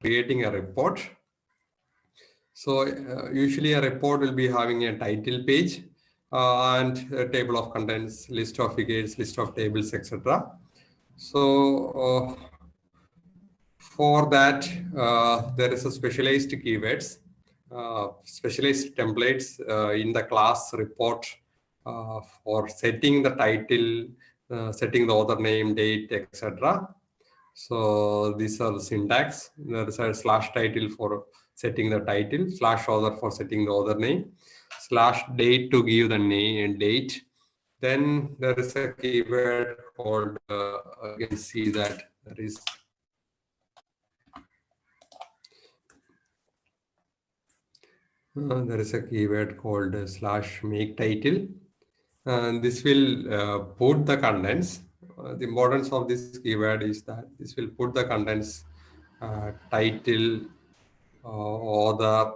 creating a report. So usually a report will be having a title page and a table of contents, list of figures, list of tables, etc. So for that, there is a specialized keywords, specialized templates in the class report for setting the title, setting the author name, date, etc. So these are the syntax. There is a slash title for setting the title, slash author for setting the author name, slash date to give the name and date. Then there is a keyword called, you can see that there is a keyword called slash make title. This will put the contents. The importance of this keyword is that this will put the contents, title, author,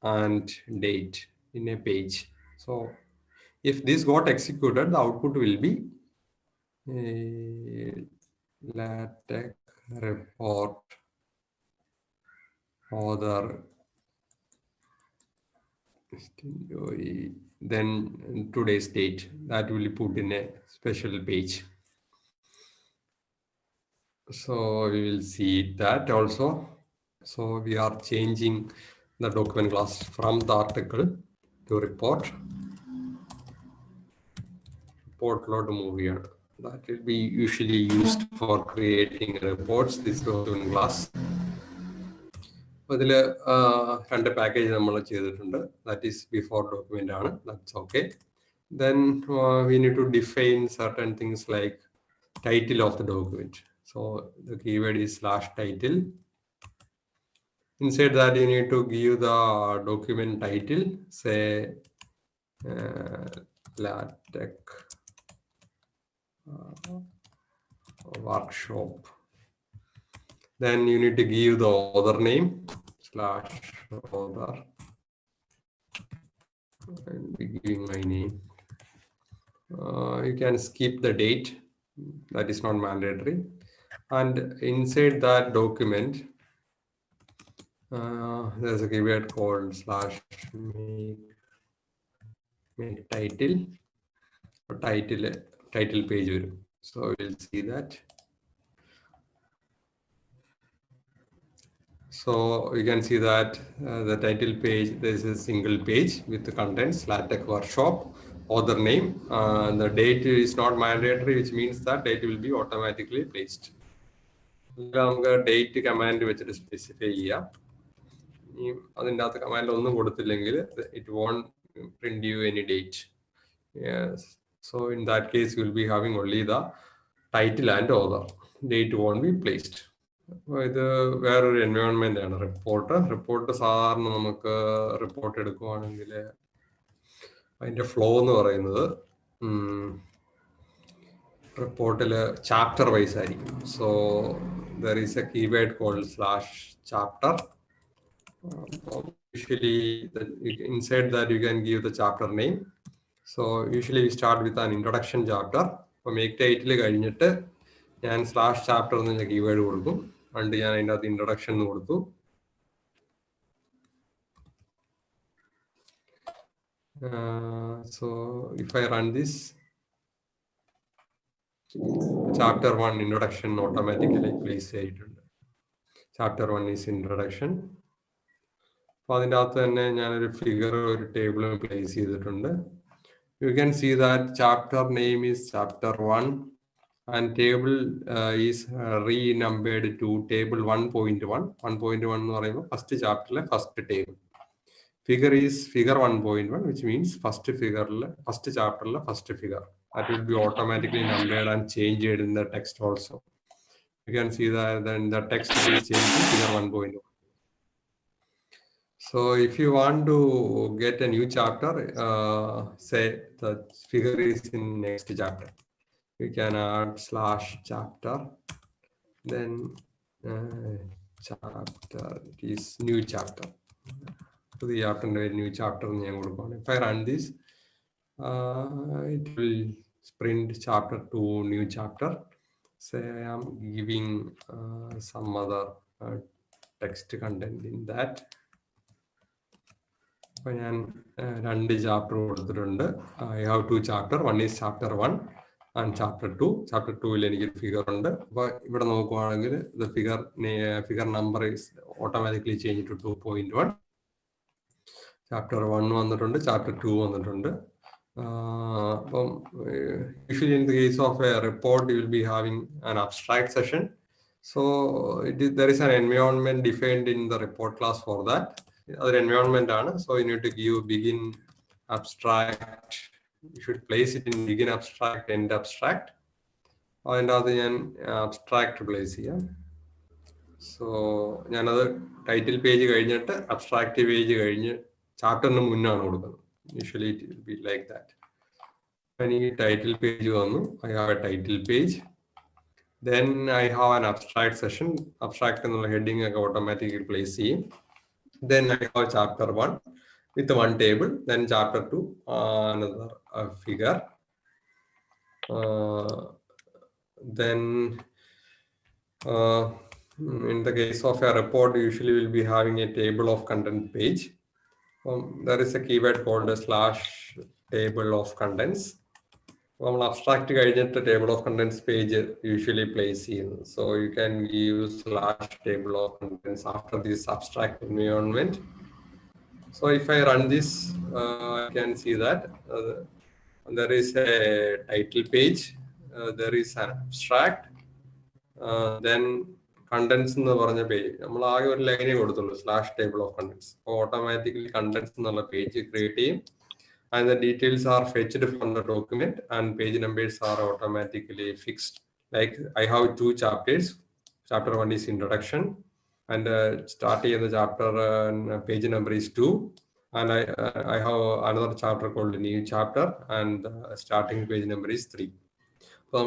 and date in a page. So if this got executed, the output will be a LaTeX report author, then today's date. That will be put in a special page. So we will see that also. So we are changing the document class from the article to report. Report load movie. That will be usually used for creating reports. This document class. അതില് രണ്ട് package നമ്മൾ ചെയ്തിട്ടുണ്ട്. That is before document ആണ്. That's okay. Then we need to define certain things like title of the document. So the keyword is slash title. Inside that, you need to give the document title, say LaTeX workshop. Then you need to give the author name, slash author. I'll be giving my name. You can skip the date. That is not mandatory. And inside that document, there's a keyword called slash make title. Title page. So we'll see that. So you can see that the title page, there is a single page with the contents, LaTeX workshop, author name. The date is not mandatory, which means that date will be automatically placed. നമുക്ക് date command വെച്ചിട്ട് specify ചെയ്യാം. അതിൻ്റെ അകത്ത് command ഒന്നും കൊടുത്തില്ലെങ്കിൽ it won't print you any date. So in that case, you will be having only the title and author. Date won't be placed. ഇത് വേറൊരു environment ആണ് റിപ്പോർട്ട് സാധാരണ നമുക്ക് റിപ്പോർട്ട് എടുക്കുവാണെങ്കിൽ അതിന്റെ ഫ്ലോ എന്ന് പറയുന്നത് റിപ്പോർട്ടില് ചാപ്റ്റർ വൈസ് ആയിരിക്കും. So there is a keyword called slash chapter. Usually inside that you can give the chapter name. So usually we start with an introduction chapter. അപ്പോൾ മേക്ക് ടൈറ്റിൽ കഴിഞ്ഞിട്ട് ഞാൻ slash chapter എന്ന keyword കൊടുക്കും. and ഞാൻ അതിൻ്റെ അകത്ത് introduction കൊടുത്തു. So if I run this, chapter 1 introduction automatically place ചെയ്തിട്ടുണ്ട്. chapter 1 is introduction. അപ്പോൾ അതിൻ്റെ അകത്ത് തന്നെ ഞാനൊരു ഫിഗർ ഒരു ടേബിളും പ്ലേസ് ചെയ്തിട്ടുണ്ട്. You can see that chapter name is chapter 1 and table is renumbered to table 1.1. 1.1 എന്ന് പറയുമ്പോൾ ഫസ്റ്റ് ചാപ്റ്ററിലെ first table. Figure is figure 1.1, which means first chapter first figure. That will be automatically numbered and changed in the text also. You can see that then the text is changed to figure 1.1. So if you want to get a new chapter, say the figure is in next chapter, you can add slash chapter, then chapter is new chapter. So the after new chapter. If I run this, it will sprint chapter to new chapter. Say I am giving some other text content in that. അപ്പോൾ ഞാൻ 2 chapter കൊടുത്തിട്ടുണ്ട്. I have 2 chapter. One is chapter 1 and chapter 2. Chapter 2ൽ എനിക്ക് figure ഉണ്ട്. അപ്പോൾ ഇവിടെ നോക്കുവാണെങ്കിൽ the figure number is automatically changed to 2.1. Chapter 1 വന്നിട്ടുണ്ട്, chapter 2 വന്നിട്ടുണ്ട്. അപ്പം usually in the case of a report you will be having an abstract session. So there is an environment defined in the report class for that. Other environment ആണ്. So you need to give begin abstract. You should place it in begin abstract, end abstract. അതിൻ്റെ അകത്ത് ഞാൻ abstract place ചെയ്യാം. So ഞാനത് title page കഴിഞ്ഞിട്ട് abstract page കഴിഞ്ഞ് ചാപ്റ്ററിന് മുന്നാണ് കൊടുക്കുന്നത്. Usually it will be like that. എനിക്ക് ടൈറ്റിൽ പേജ് വന്നു. I have a title page. Then I have an abstract session. Abstract എന്നുള്ള ഹെഡിങ് ഒക്കെ ഓട്ടോമാറ്റിക്കലി പ്ലേസ് ചെയ്യും. Then I have chapter 1 with one table. Then chapter 2, another figure. Then in the case of a report, usually we'll be having a table of content page. There is a keyword called a slash table of contents. Abstract കഴിഞ്ഞിട്ട് table of contents page usually place in. So you can use slash table of contents after this abstract environment. So if I run this, I can see that there is a title page, there is an abstract, then contents എന്ന് പറഞ്ഞ page നമ്മൾ ആകെ ഒരു ലൈനേ കൊടുത്തുള്ളൂ slash table of contents. അപ്പോൾ automatically contents എന്നുള്ള page create ചെയ്യും. And the details are fetched from the document and page numbers are automatically fixed. Like I have 2 chapters. Chapter 1 is introduction and starting in the chapter page number is 2 and I have another chapter called new chapter and starting page number is 3. So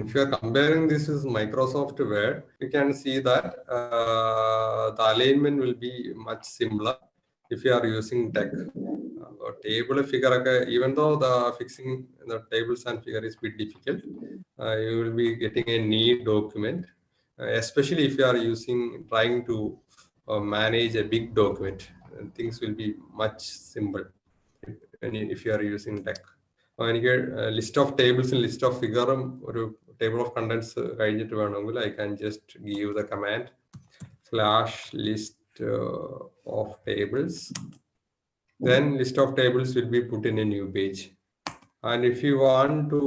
if you are comparing this with Microsoft Word, you can see that the alignment will be much simpler if you are using TeX. Table figure, even though the fixing the tables and figure is a bit difficult, you will be getting a neat document, especially if you are trying to manage a big document. Things will be much simple if you are using TeX. List of tables and list of figure or table of contents കഴിഞ്ഞിട്ട് വേണമെങ്കിൽ I can just give the command slash list of tables. Then list of tables will be put in a new page. And if you want to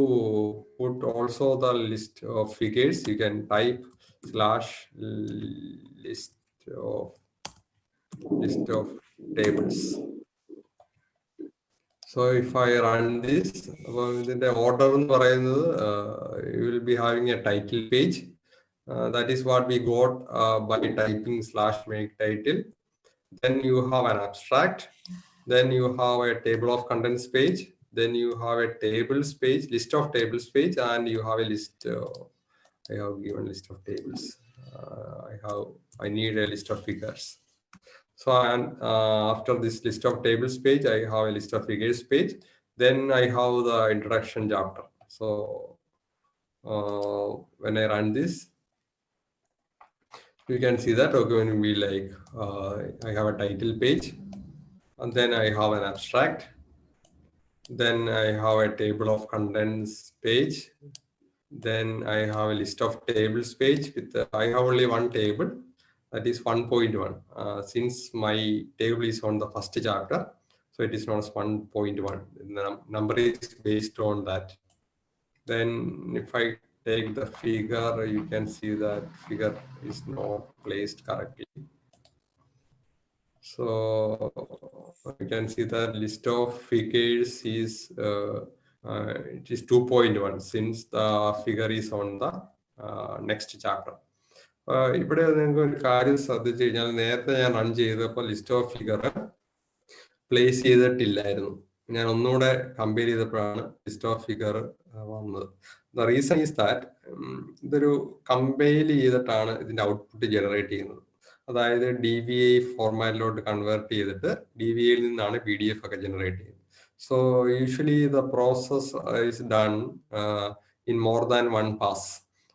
put also the list of figures, you can type slash list of tables. So if I run this, the order you will be having a title page. That is what we got by typing slash make title. Then you have an abstract. Then you have a table of contents page. Then you have a tables page, list of tables page, and you have a list. I have given list of tables. I need a list of figures. So after this list of tables page, I have a list of figures page. Then I have the introduction chapter. So when I run this, you can see that document will be like I have a title page. And then I have an abstract. Then I have a table of contents page. Then I have a list of tables page with I have only one table, that is 1.1. Since my table is on the first chapter, so it is known as 1.1. The number is based on that. Then if I take the figure, you can see that figure is not placed correctly. So you can see that list of figures is it is 2.1 since the figure is on the next chapter. ഇവിടെ നിങ്ങൾക്ക് ഒരു കാര്യം ശ്രദ്ധിച്ചു കഴിഞ്ഞാൽ നേരത്തെ ഞാൻ run ചെയ്തപ്പോൾ list of figure place ചെയ്തിട്ടില്ലായിരുന്നു. ഞാൻ ഒന്നുകൂടെ കമ്പയർ ചെയ്തപ്പോഴാണ് ലിസ്റ്റ് ഓഫ് ഫിഗർ വന്നത്. ദ റീസൺ ഈസ് ദാറ്റ് ഇതൊരു കമ്പൈൽ ചെയ്തിട്ടാണ് ഇതിന്റെ ഔട്ട്പുട്ട് ജനറേറ്റ് ചെയ്യുന്നത്. അതായത് DVA ഫോർമാറ്റിലോട്ട് കൺവേർട്ട് ചെയ്തിട്ട് DVAയിൽ നിന്നാണ് PDF ഒക്കെ ജനറേറ്റ് ചെയ്യുന്നത്. So usually the process is done in more than one pass.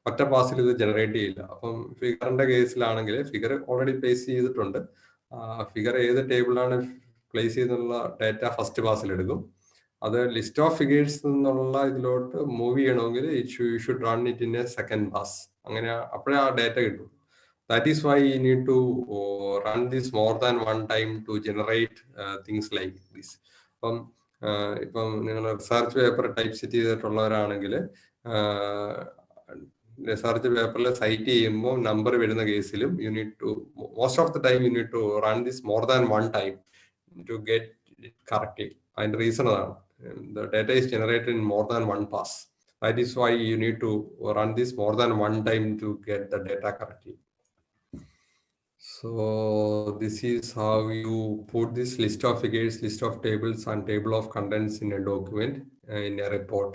ഒറ്റ പാസിൽ ഇത് ജനറേറ്റ് ചെയ്യില്ല. അപ്പം ഫിഗറിന്റെ കേസിലാണെങ്കിൽ ഫിഗർ ഓൾറെഡി പ്ലേസ് ചെയ്തിട്ടുണ്ട്. ഫിഗർ ഏത് ടേബിളിലാണ് പ്ലേസ് ചെയ്തെന്നുള്ള ഡാറ്റ ഫസ്റ്റ് പാസിൽ എടുക്കും. അത് ലിസ്റ്റ് ഓഫ് ഫിഗേഴ്സ് എന്നുള്ള ഇതിലോട്ട് മൂവ് ചെയ്യണമെങ്കിൽ you should run it in A second pass. അങ്ങനെ അപ്പോഴേ ആ ഡാറ്റ കിട്ടും. That is why you need to run this more than one time to generate things like this. ഇപ്പം നിങ്ങൾ റിസർച്ച് പേപ്പർ ടൈപ്പ് സെറ്റ് ചെയ്തിട്ടുള്ളവരാണെങ്കിൽ research പേപ്പറിൽ cite ചെയ്യുമ്പോൾ number വരുന്ന കേസിലും you need to most of the time you need to run this more than one time to get it correctly. അതിന്റെ reason അതാണ്. The data is generated in more than one pass. That is why you need to run this more than one time to get the data correctly. So this is how you put this list of figures, list of tables, and table of contents in a document, in a report.